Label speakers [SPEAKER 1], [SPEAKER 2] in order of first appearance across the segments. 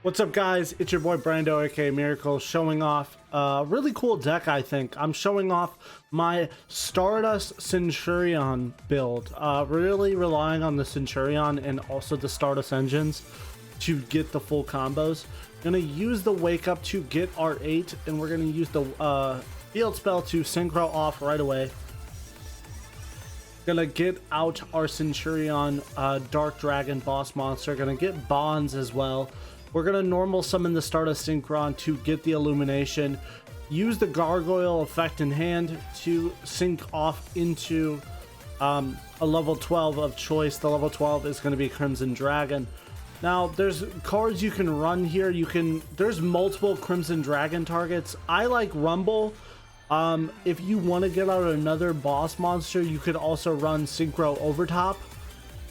[SPEAKER 1] What's up, guys? It's your boy BrandoAKAMiracle showing off a really cool deck, I think. I'm showing off my Stardust Centur-ION build. Really relying on the Centur-ION and also the Stardust engines to get the full combos. Gonna use the Wake Up to get our 8, and we're gonna use the field spell to synchro off right away. Gonna get out our Centur-ION Dark Dragon boss monster. Gonna get bonds as well. We're gonna normal summon the Stardust Synchron to get the illumination. Use the gargoyle effect in hand to sync off into a level 12 of choice. The level 12 is gonna be Crimson Dragon. Now there's cards you can run here. There's multiple Crimson Dragon targets. I like Rumble. If you want to get out another boss monster, you could also run Synchro Overtop,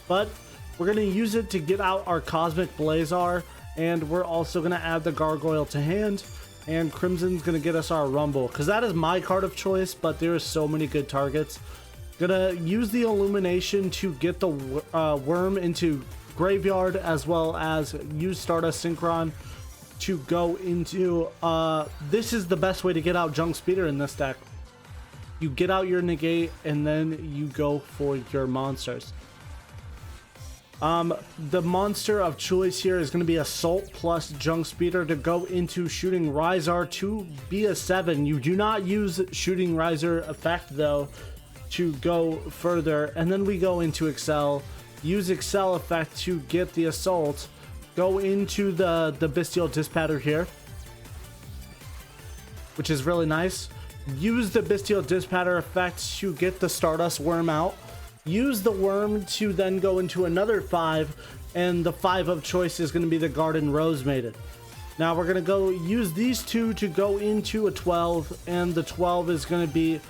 [SPEAKER 1] but we're going to use it to get out our Cosmic Blazar, and we're also going to add the Gargoyle to hand, and Crimson's going to get us our Rumble, because that is my card of choice, but there are so many good targets. Gonna use the Illumination to get the Worm into Graveyard, as well as use Stardust Synchron to go into this is the best way to get out Junk Speeder in this deck. You get out your negate and then you go for your monsters. The monster of choice here is going to be Assault plus Junk Speeder to go into Shooting Riser to be a 7. You do not use Shooting Riser effect though to go further, and then we go into Excel. Use Excel effect to get the Assault. Go into the Bestial Dispatcher here, which is really nice. Use the Bestial Dispatcher effect to get the Stardust Worm out. Use the Worm to then go into another 5, and the 5 of choice is going to be the Garden Rose Maiden. Now we're going to go use these two to go into a 12, and the 12 is going to be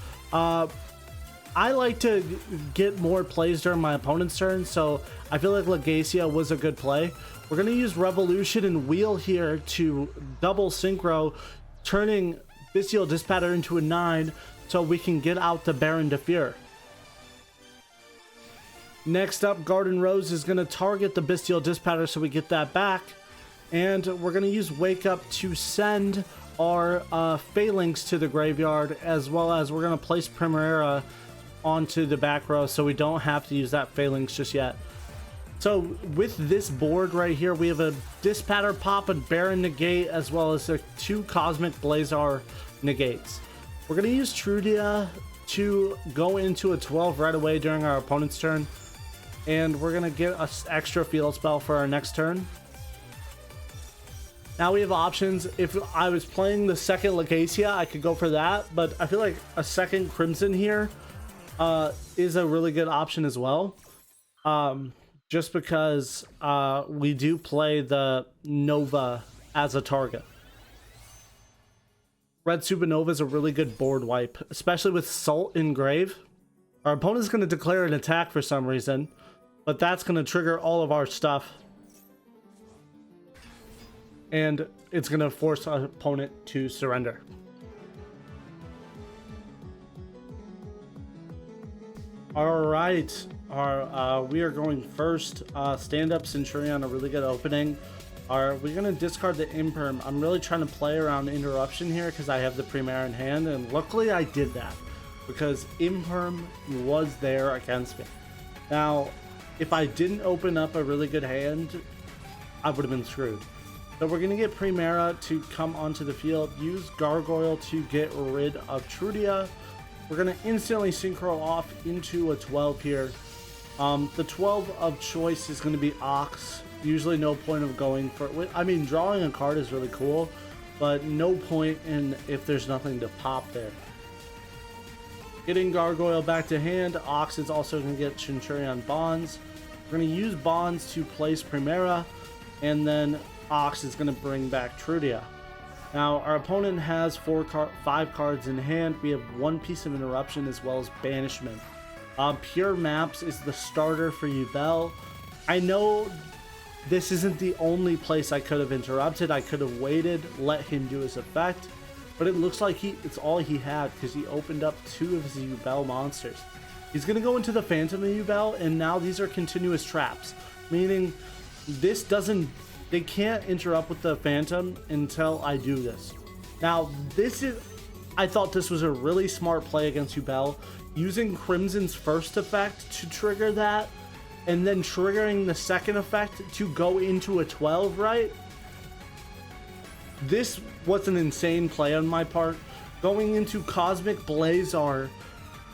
[SPEAKER 1] I like to get more plays during my opponent's turn, so I feel like Legacia was a good play. We're going to use Revolution and Wheel here to double synchro, turning Bestial Dispatcher into a 9 so we can get out the Baron de Fear. Next up, Garden Rose is going to target the Bestial Dispatcher so we get that back. And we're going to use Wake Up to send our Phalanx to the graveyard, as well as we're going to place Primavera onto the back row so we don't have to use that Phalanx just yet. So with this board right here, we have a Dispatcher pop, a Baron negate, as well as the 2 Cosmic Blazar negates. We're going to use Trudia to go into a 12 right away during our opponent's turn, and we're going to get an extra field spell for our next turn. Now we have options. If I was playing the second Legacia, I could go for that, but I feel like a second Crimson here is a really good option as well. Just because we do play the Nova as a target. Red Supernova is a really good board wipe, especially with Salt in Grave. Our opponent's going to declare an attack for some reason, but that's going to trigger all of our stuff. And it's going to force our opponent to surrender. All right. We are going first. Stand-up Centur-ION, a really good opening. We're going to discard the Imperm. I'm really trying to play around Interruption here because I have the Primera in hand, and luckily I did that because Imperm was there against me. Now, if I didn't open up a really good hand, I would have been screwed. So we're going to get Primera to come onto the field, use Gargoyle to get rid of Trudia. We're going to instantly synchro off into a 12 here. The 12 of choice is going to be Ox. Usually no point of going for it. I mean, drawing a card is really cool, but no point in if there's nothing to pop there. Getting Gargoyle back to hand. Ox is also going to get Centur-ION Bonds. We're going to use Bonds to place Primera, and then Ox is going to bring back Trudia. Now, our opponent has 5 cards in hand. We have 1 piece of Interruption as well as Banishment. Pure Maps is the starter for Yubel. I know this isn't the only place I could have interrupted. I could have waited, let him do his effect, but it looks like it's all he had because he opened up 2 of his Yubel monsters. He's going to go into the Phantom of Yubel, and now these are continuous traps, meaning this doesn't they can't interrupt with the Phantom until I do this. Now, I thought this was a really smart play against Duel, using Crimson's first effect to trigger that, and then triggering the second effect to go into a 12, right? This was an insane play on my part, going into Cosmic Blazar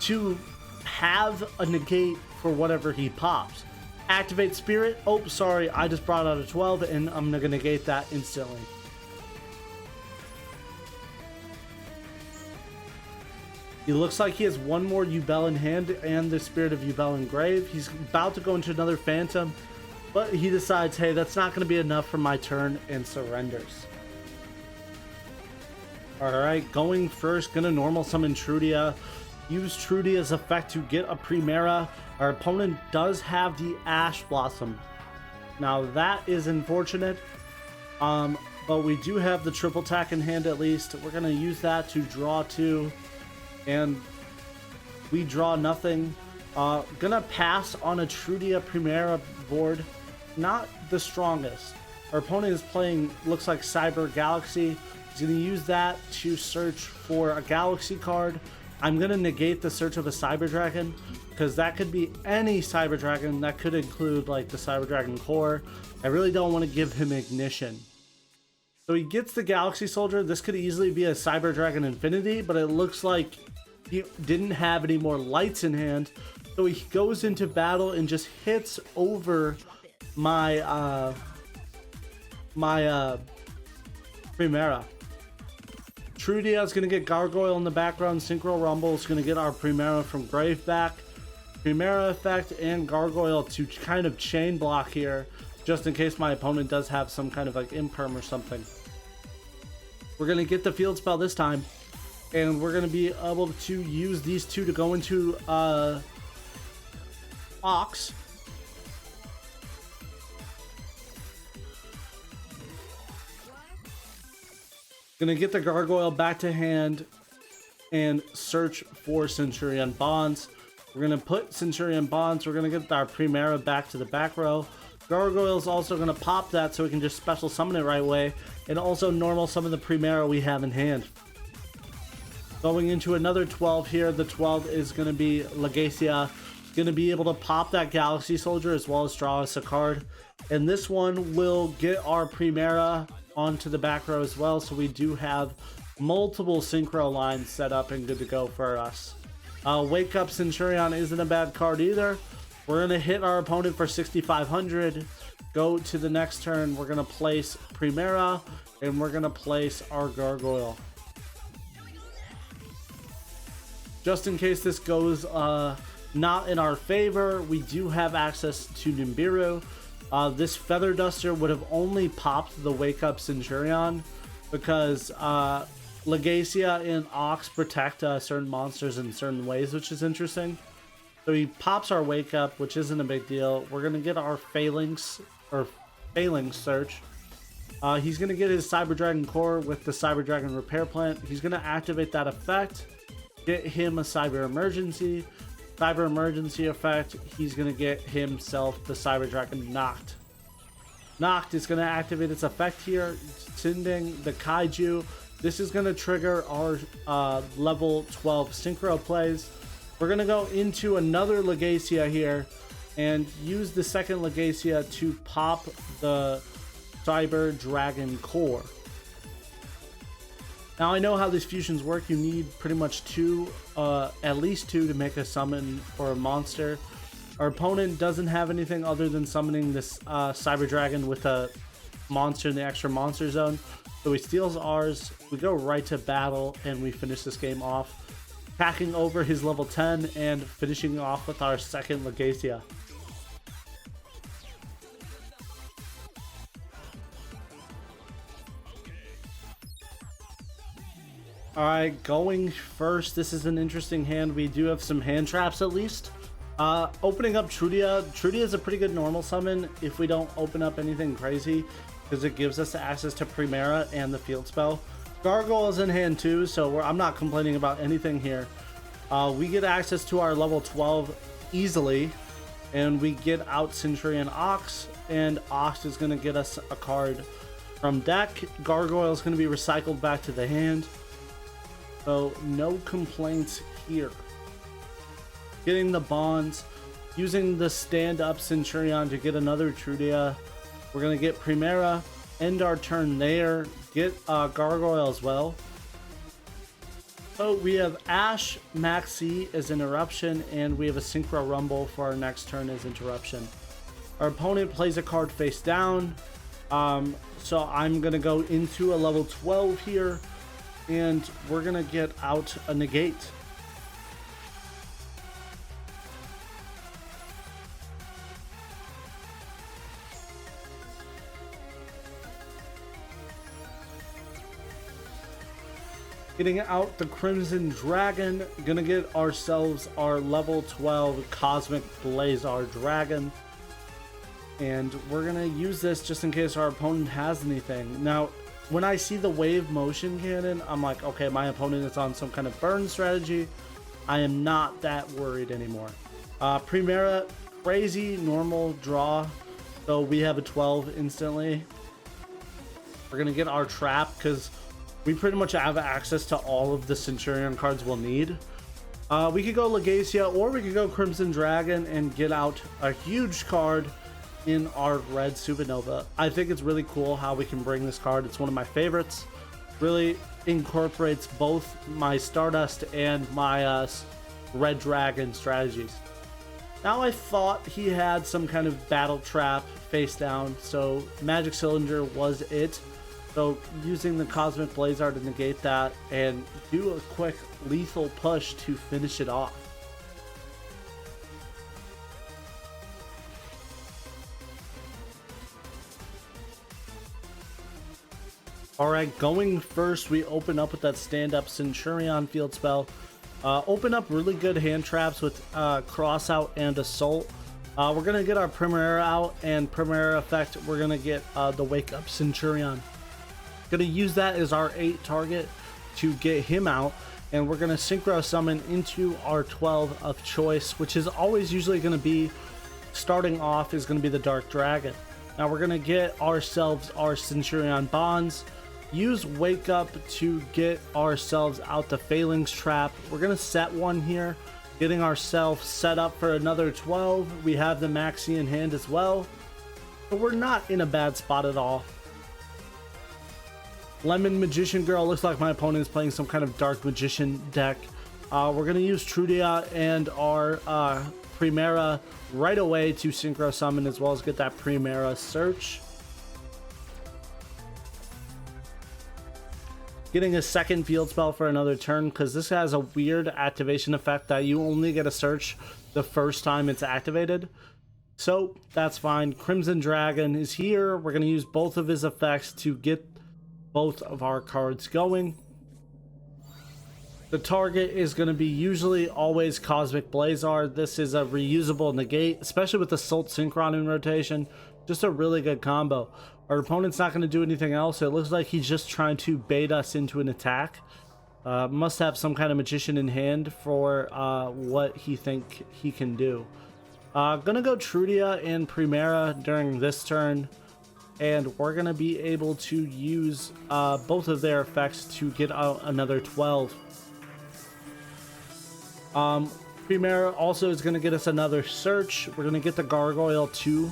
[SPEAKER 1] to have a negate for whatever he pops. Activate Spirit. Oh, sorry, I just brought out a 12, and I'm gonna negate that instantly. He looks like he has one more Duel in hand and the Spirit of Duel in grave. He's about to go into another Phantom, but he decides, hey, that's not going to be enough for my turn, and surrenders. Alright, going first, going to normal summon Trudia. Use Trudia's effect to get a Primera. Our opponent does have the Ash Blossom. Now that is unfortunate, but we do have the triple attack in hand at least. We're going to use that to draw 2. And we draw nothing. Gonna pass on a Trudia Primera board. Not the strongest. Our opponent is playing, looks like Cyber Galaxy. He's gonna use that to search for a Galaxy card. I'm gonna negate the search of a Cyber Dragon, because that could be any Cyber Dragon. That could include like the Cyber Dragon core. I really don't want to give him Ignition. So he gets the Galaxy Soldier. This could easily be a Cyber Dragon Infinity, but it looks like he didn't have any more lights in hand. So he goes into battle and just hits over my Primera. Trudia is going to get Gargoyle in the background. Synchro Rumble is going to get our Primera from grave back. Primera effect and Gargoyle to kind of chain block here, just in case my opponent does have some kind of like imperm or something. We're going to get the field spell this time, and we're going to be able to use these two to go into Ox. Going to get the Gargoyle back to hand and search for Centurion Bonds. We're going to put Centurion Bonds. We're going to get our Primera back to the back row. Gargoyle is also going to pop that so we can just special summon it right away, and also normal summon the Primera we have in hand. Going into another 12 here. The 12 is going to be Legacia. Going to be able to pop that Galaxy Soldier as well as draw us a card. And this one will get our Primera onto the back row as well. So we do have multiple synchro lines set up and good to go for us. Wake Up Centurion isn't a bad card either. We're going to hit our opponent for 6,500. Go to the next turn. We're going to place Primera, and we're going to place our Gargoyle. Just in case this goes not in our favor, we do have access to Nibiru. This Feather Duster would have only popped the Wake Up Centurion because Legacia and Ox protect certain monsters in certain ways, which is interesting. So he pops our Wake Up, which isn't a big deal. We're going to get our Failing Search. He's going to get his Cyber Dragon Core with the Cyber Dragon Repair Plant. He's going to activate that effect, get him a Cyber Emergency. Cyber Emergency effect, he's going to get himself the Cyber Dragon Knocked. Knocked is going to activate its effect here, sending the Kaiju. This is going to trigger our level 12 Synchro plays. We're going to go into another Legacia here and use the second Legacia to pop the Cyber Dragon Core. Now I know how these fusions work. You need pretty much at least two to make a summon for a monster. Our opponent doesn't have anything other than summoning this Cyber Dragon with a monster in the extra monster zone. So he steals ours, we go right to battle, and we finish this game off, packing over his level 10 and finishing off with our second Legacia. Alright, going first, this is an interesting hand. We do have some hand traps at least. Opening up Trudia. Trudia is a pretty good normal summon if we don't open up anything crazy, because it gives us access to Primera and the field spell. Gargoyle is in hand too, so I'm not complaining about anything here. We get access to our level 12 easily, and we get out Centurion Ox, and Ox is going to get us a card from deck. Gargoyle is going to be recycled back to the hand. So no complaints here. Getting the bonds, using the stand-up Centurion to get another Trudia. We're going to get Primera, end our turn there, get Gargoyle as well. So we have Ash, Maxi as interruption, and we have a Synchro Rumble for our next turn as interruption. Our opponent plays a card face down, so I'm going to go into a level 12 here, and we're going to get out a negate. Getting out the Crimson Dragon, gonna get ourselves our level 12 Cosmic Blazar Dragon. And we're gonna use this just in case our opponent has anything. Now, when I see the wave motion cannon, I'm like, okay, my opponent is on some kind of burn strategy. I am not that worried anymore. Primera, crazy normal draw. So we have a 12 instantly. We're gonna get our trap because we pretty much have access to all of the Centurion cards we'll need. We could go Legacia, or we could go Crimson Dragon and get out a huge card in our red Supernova. I think it's really cool how we can bring this card. It's one of my favorites. Really incorporates both my Stardust and my Red Dragon strategies. Now I thought he had some kind of battle trap face down, so Magic Cylinder was it. So using the Cosmic Blazar to negate that and do a quick lethal push to finish it off. Alright, going first, we open up with that stand-up Centurion field spell. Open up really good hand traps with Cross Out and Assault. We're going to get our Primera out, and Primera effect, we're going to get the Wake Up Centurion. Gonna use that as our 8 target to get him out, and we're gonna synchro summon into our 12 of choice, which is always usually gonna be starting off is gonna be the Dark Dragon. Now we're gonna get ourselves our Centurion bonds, use Wake Up to get ourselves out the Phalanx trap. We're gonna set one here, getting ourselves set up for another 12. We have the Maxi in hand as well, but we're not in a bad spot at all. Lemon Magician Girl, looks like my opponent is playing some kind of Dark Magician deck. We're going to use Trudia and our Primera right away to Synchro Summon, as well as get that Primera search. Getting a second field spell for another turn, because this has a weird activation effect that you only get a search the first time it's activated. So that's fine. Crimson Dragon is here. We're going to use both of his effects to get both of our cards going. The target is going to be usually always Cosmic Blazar. This is a reusable negate, especially with Assault Synchron in rotation. Just a really good combo. Our opponent's not going to do anything else. It looks like he's just trying to bait us into an attack. Must have some kind of Magician in hand for what he think he can do. Gonna go Trudia and Primera during this turn, and we're gonna be able to use both of their effects to get out another 12. Primera also is gonna get us another search. We're gonna get the Gargoyle 2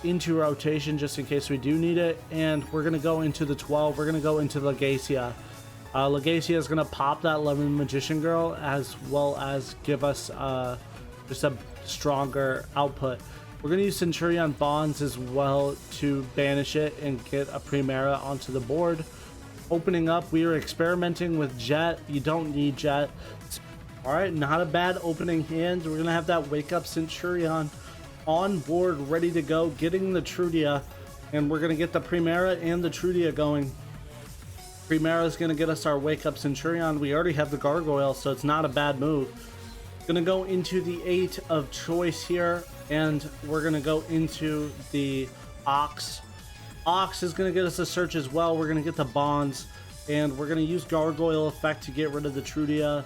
[SPEAKER 1] into rotation just in case we do need it, and we're gonna go into the 12. We're gonna go into Legacia. Legacia is gonna pop that Lemon Magician Girl, as well as give us just a stronger output. We're going to use Centurion Bonds as well to banish it and get a Primera onto the board. Opening up, we are experimenting with Jet. You don't need Jet. Alright, not a bad opening hand. We're going to have that Wake Up Centurion on board, ready to go, getting the Trudia. And we're going to get the Primera and the Trudia going. Primera is going to get us our Wake Up Centurion. We already have the Gargoyle, so it's not a bad move. Going to go into the 8 of choice here, and we're going to go into the Ox. Ox is going to get us a search as well. We're going to get the bonds, and we're going to use Gargoyle effect to get rid of the Trudia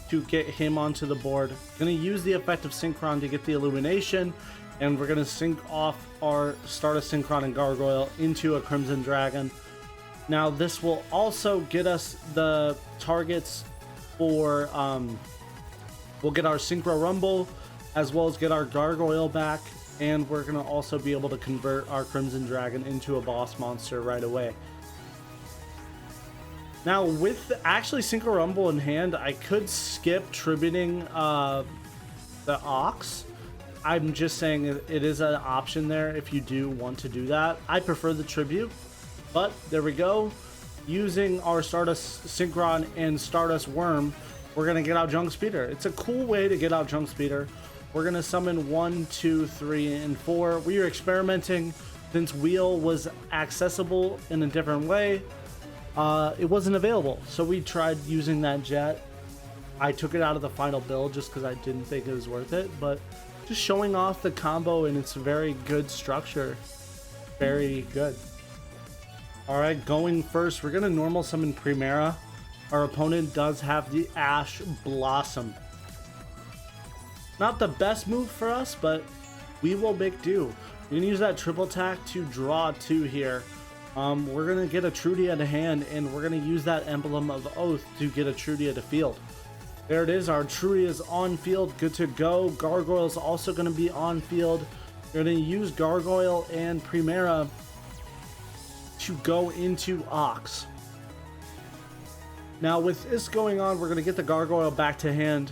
[SPEAKER 1] to get him onto the board. Going to use the effect of Synchron to get the illumination, and we're going to sync off our Stardust Synchron and Gargoyle into a Crimson Dragon. Now this will also get us the targets for, we'll get our Synchro Rumble, as well as get our Gargoyle back, and we're going to also be able to convert our Crimson Dragon into a boss monster right away. Now with actually Synchro Rumble in hand, I could skip tributing the Ox. I'm just saying it is an option there if you do want to do that. I prefer the tribute, but there we go. Using our Stardust Synchron and Stardust Worm, we're going to get out Junk Speeder. It's a cool way to get out Junk Speeder. We're going to summon 1, 2, 3, and 4. We are experimenting since Wheel was accessible in a different way. It wasn't available, so we tried using that jet. I took it out of the final build just because I didn't think it was worth it, but just showing off the combo and its very good structure. Very good. Alright, going first, we're going to normal summon Primera. Our opponent does have the Ash Blossom. Not the best move for us, but we will make do. We're going to use that triple attack to draw 2 here. We're going to get a Trudia to hand, and we're going to use that Emblem of Oath to get a Trudia to field. There it is, our Trudia is on field, good to go. Gargoyle is also going to be on field. We're going to use Gargoyle and Primera to go into Ox. Now with this going on, we're going to get the Gargoyle back to hand,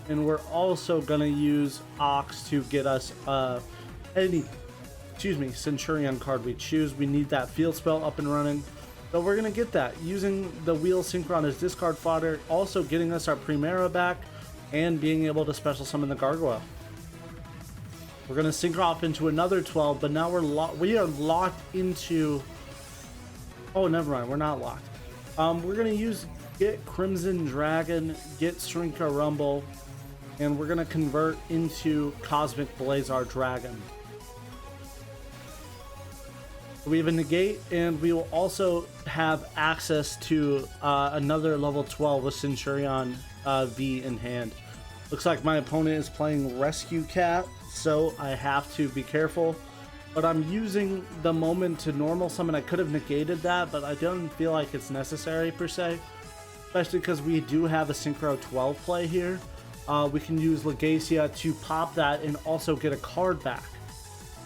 [SPEAKER 1] and we're also going to use Ox to get us any Centurion card we choose. We need that field spell up and running, so we're going to get that using the Wheel Synchron as discard fodder, also getting us our Primera back and being able to special summon the Gargoyle. We're going to sync off into another 12, but now we are locked into, oh never mind, we're not locked. We're going to get Crimson Dragon, get Synchro Rumble, and we're going to convert into Cosmic Blazar Dragon. We have a negate, and we will also have access to another level 12 with Centurion V in hand. Looks like my opponent is playing Rescue Cat, so I have to be careful. But I'm using the moment to normal summon. I could have negated that, but I don't feel like it's necessary per se. Especially because we do have a Synchro 12 play here. We can use Legacia to pop that and also get a card back.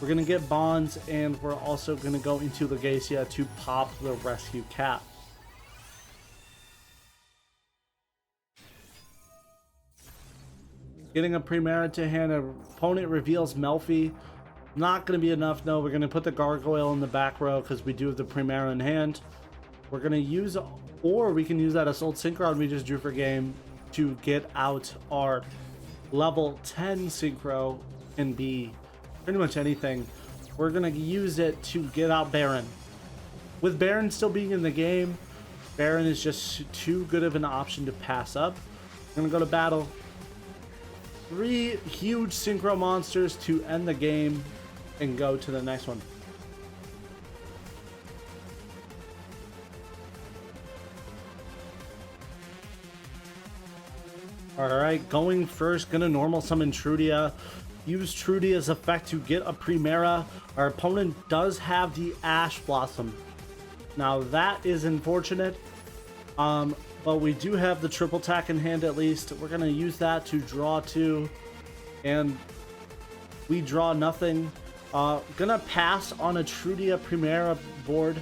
[SPEAKER 1] We're going to get Bonds, and we're also going to go into Legacia to pop the Rescue Cat. Getting a Primera to hand, an opponent reveals Melfi. Not going to be enough. No, we're going to put the Gargoyle in the back row because we do have the Primera in hand. We're going to use, or we can use that Assault Synchron we just drew for game to get out our level 10 Synchro and be pretty much anything. We're going to use it to get out Baron. With Baron still being in the game, Baron is just too good of an option to pass up. We're going to go to battle. 3 huge Synchro monsters to end the game and go to the next one. Alright, going first, gonna normal summon Trudia. Use Trudia's effect to get a Primera. Our opponent does have the Ash Blossom. Now that is unfortunate. But we do have the triple attack in hand at least. We're gonna use that to draw 2. And we draw nothing. Gonna pass on a Trudia Primera board.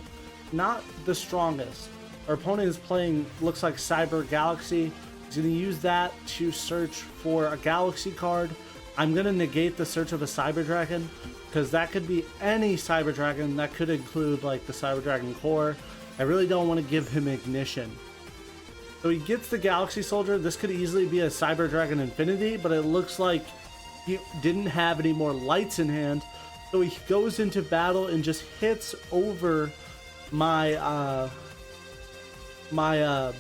[SPEAKER 1] Not the strongest. Our opponent is playing, looks like Cyber Galaxy. He's gonna use that to search for a Galaxy card. I'm gonna negate the search of a Cyber Dragon, because that could be any Cyber Dragon. That could include like the Cyber Dragon core. I really don't want to give him Ignition. So he gets the Galaxy Soldier. This could easily be a Cyber Dragon Infinity, but it looks like he didn't have any more lights in hand. So he goes into battle and just hits over my Primera.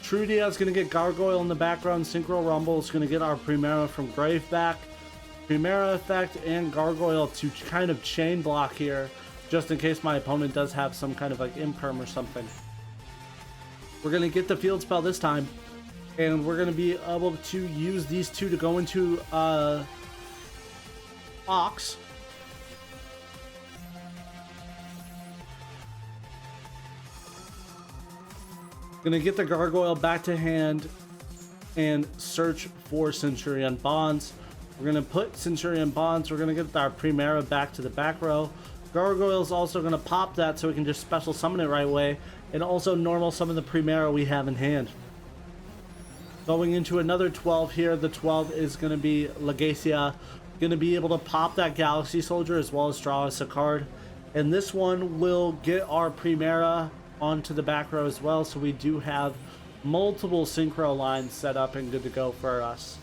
[SPEAKER 1] Trudia is going to get Gargoyle in the background. Synchro Rumble is going to get our Primera from Grave back. Primera effect and Gargoyle to kind of chain block here, just in case my opponent does have some kind of like imperm or something. We're going to get the field spell this time. and we're going to be able to use these two to go into Ox. Gonna get the Gargoyle back to hand and search for Centurion Bonds. We're gonna put Centurion Bonds. We're gonna get our Primera back to the back row. Gargoyle's also gonna pop that so we can just special summon it right away, and also normal summon the Primera we have in hand. Going into another 12 here. The 12 is gonna be Legacia. Gonna be able to pop that Galaxy Soldier as well as draw us a card, and this one will get our Primera onto the back row as well, so we do have multiple synchro lines set up and good to go for us.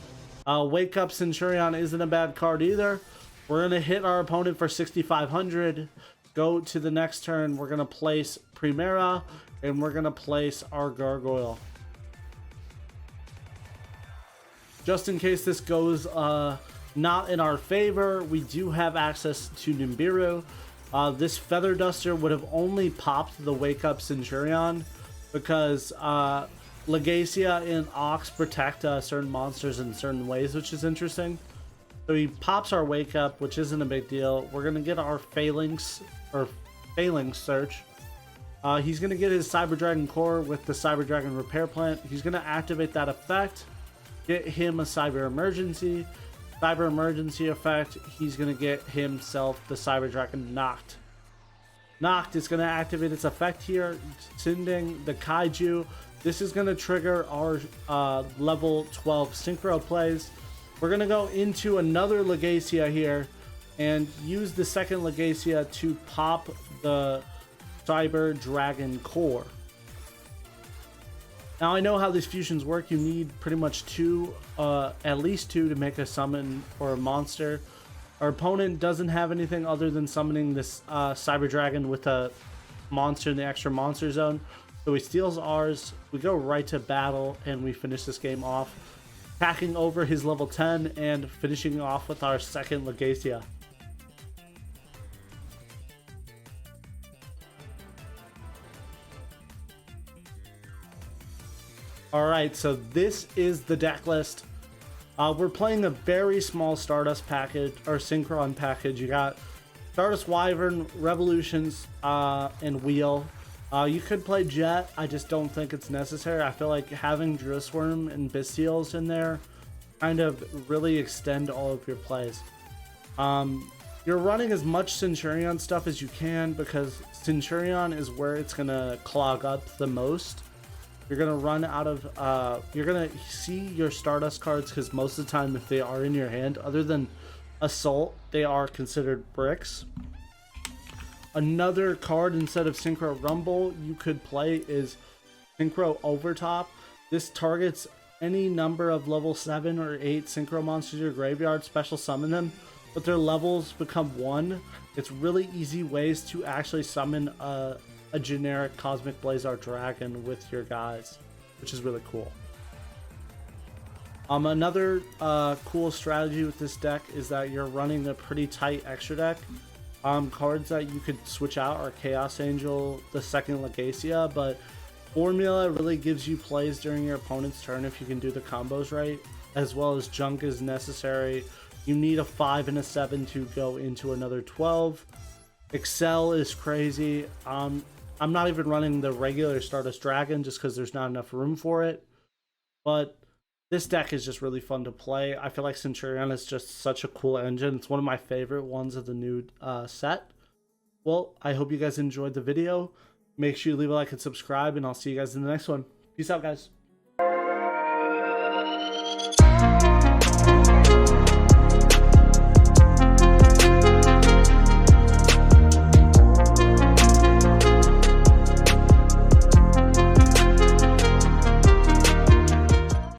[SPEAKER 1] Wake Up Centurion isn't a bad card either. We're gonna hit our opponent for 6,500. Go to the next turn. We're gonna place Primera and we're gonna place our Gargoyle. Just in case this goes not in our favor, we do have access to Nibiru. This Feather Duster would have only popped the Wake Up Centurion because Legacia and Ox protect certain monsters in certain ways, which is interesting. So he pops our Wake Up, which isn't a big deal. We're gonna get our Phalanx Search. He's gonna get his Cyber Dragon Core with the Cyber Dragon Repair Plant. He's gonna activate that effect, get him a Cyber Emergency. Cyber Emergency effect, he's going to get himself the Cyber Dragon Knocked. Knocked is going to activate its effect here, sending the Kaiju. This is going to trigger our level 12 Synchro plays. We're going to go into another Legacia here and use the second Legacia to pop the Cyber Dragon Core. Now I know how these fusions work. You need pretty much two, at least two, to make a summon for a monster. Our opponent doesn't have anything other than summoning this Cyber Dragon with a monster in the extra monster zone. So he steals ours, we go right to battle, and we finish this game off, packing over his level 10 and finishing off with our second Legacia. Alright, so this is the deck list. We're playing a very small Stardust package, or Synchron package. You got Stardust Wyvern, Revolutions, and Wheel. You could play Jet, I just don't think it's necessary. I feel like having Drissworm and Bestials in there kind of really extend all of your plays. You're running as much Centurion stuff as you can because Centurion is where it's going to clog up the most. You're going to run out of, you're going to see your Stardust cards because most of the time if they are in your hand, other than Assault, they are considered bricks. Another card instead of Synchro Rumble you could play is Synchro Overtop. This targets any number of level 7 or 8 Synchro monsters in your graveyard, special summon them, but their levels become 1. It's really easy ways to actually summon a generic Cosmic Blazar Dragon with your guys, which is really cool. Another cool strategy with this deck is that you're running a pretty tight extra deck. Cards that you could switch out are Chaos Angel, the second Legacia, but Formula really gives you plays during your opponent's turn if you can do the combos right, as well as Junk is necessary. You need a 5 and a 7 to go into another 12. Excel is crazy. I'm not even running the regular Stardust Dragon just because there's not enough room for it. But this deck is just really fun to play. I feel like Centurion is just such a cool engine. It's one of my favorite ones of the new set. Well, I hope you guys enjoyed the video. Make sure you leave a like and subscribe, and I'll see you guys in the next one. Peace out, guys.